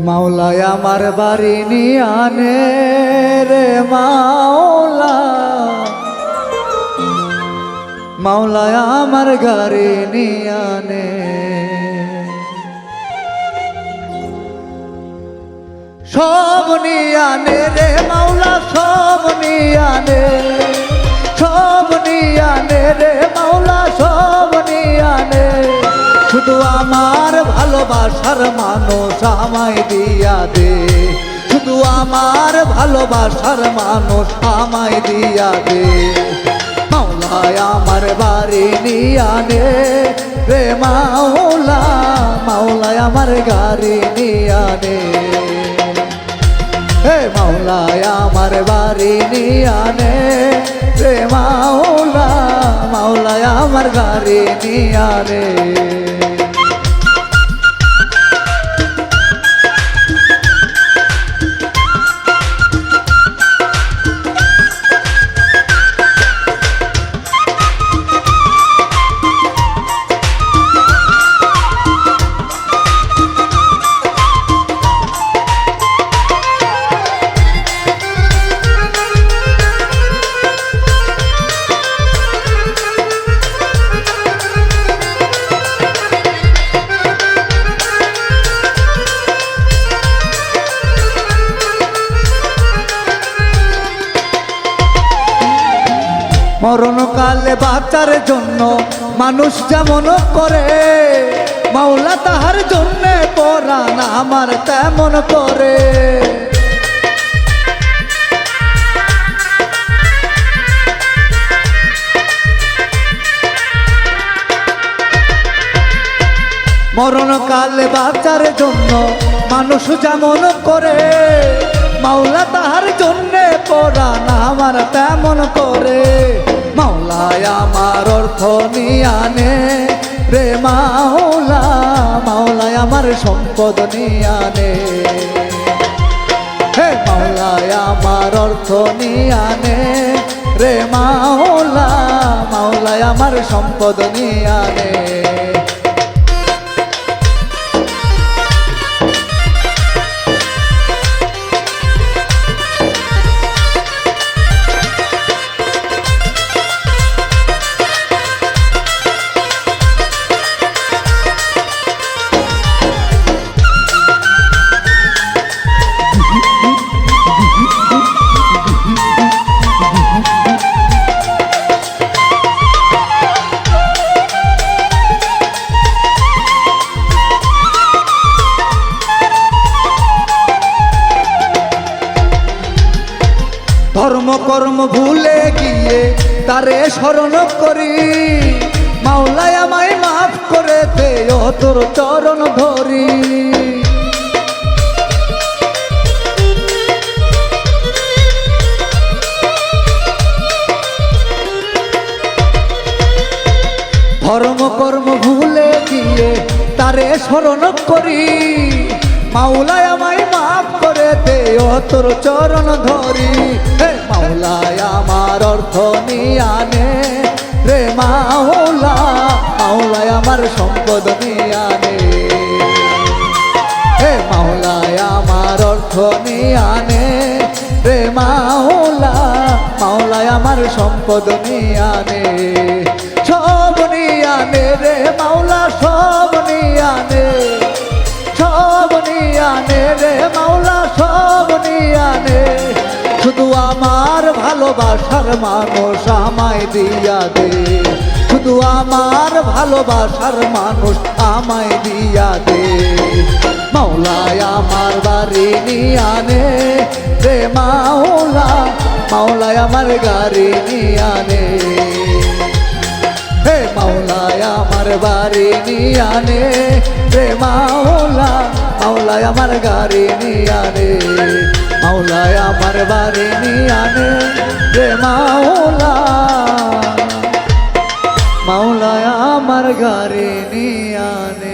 মাওলায় আমার বাড়ি নিয়ে আনে রে মাওলা, মাওলায় আমার গাড়ি নিয়ে আনে। সব নিয়ে আনে রে মাওলা, সব নিয়ে আনে, সব নিয়ে আনে রে মাওলা, সব নিয়ে আনে। শুধু আমার ভালোবাসার মানুষ আমায় দিয়া দে, শুধু আমার ভালোবাসার মানুষ আমায় দিয়া দে। মাওলায় আমার বাড়ি নিয়ে আনে রে মাওলা, মাওলায় আমার গাড়ি নিয়ে আনে। হে মাওলায় আমার বাড়ি নিয়ে আনে রে মাওলা, মাওলায় আমার গাড়ি নিয়ে আনে। মরণকালে বাঁচার জন্য মানুষ যেমন করে, মাওলা তাহার জন্যে পরাণ আমার তেমন করে। মরণকালে বাঁচার জন্য মানুষ যেমন করে, মাওলা তাহার জন্যে পরাণ আমার তেমন করে। মাওলায় আমার অর্থ নিয়ে আনে রে মাওলা, মাওলায় আমার সম্পদ নিয়ে আনে। হে মাওলায় আমার অর্থ নিয়ে আনে রে মাওলা, মাওলায় আমার সম্পদ নিয়ে আনে। ধর্ম কর্ম ভুলে গিয়ে তারে স্মরণ করি, মাওলায় আমায় মাফ করে দে ও তোর চরণ ধরি। ধর্ম কর্ম ভুলে গিয়ে তারে স্মরণ করি, মাওলায় আমায় মাফ করে দে ও তোর চরণ ধরি। হে মাওলায় আমার অর্থ নিয়ে আনে রে মাওলা, মাওলায় আমার সম্পদ নিয়ে আনে। হে মাওলায় আমার অর্থ নিয়ে আনে রে মাওলা, মাওলায় আমার সম্পদ নিয়ে আনে। সব নিয়ে আনে রে মাওলা, সব নিয়ে আনে, সব নিয়ে আনে রে মাওলা, সব নিয়ে আনে। শুধু আমার ভালোবাসার মানুষ আমায় দিয়া দে, শুধু আমার ভালোবাসার মানুষ আমায় দিয়া দে। মাওলায় আমার বাড়ি নিয়ে আনে রে মাওলা, মাওলায় আমার গাড়ি নিয়ে আনে। হে মাওলায় আমার বাড়ি নিয়ে আনে রে মাওলা, মাওলায় আমার গাড়ি নিয়ে আনে। মাওলায় আমার বাড়ি নিয়ে আনে রে মাওলা, মাওলায় আমার গাড়ি নিয়ে আনে।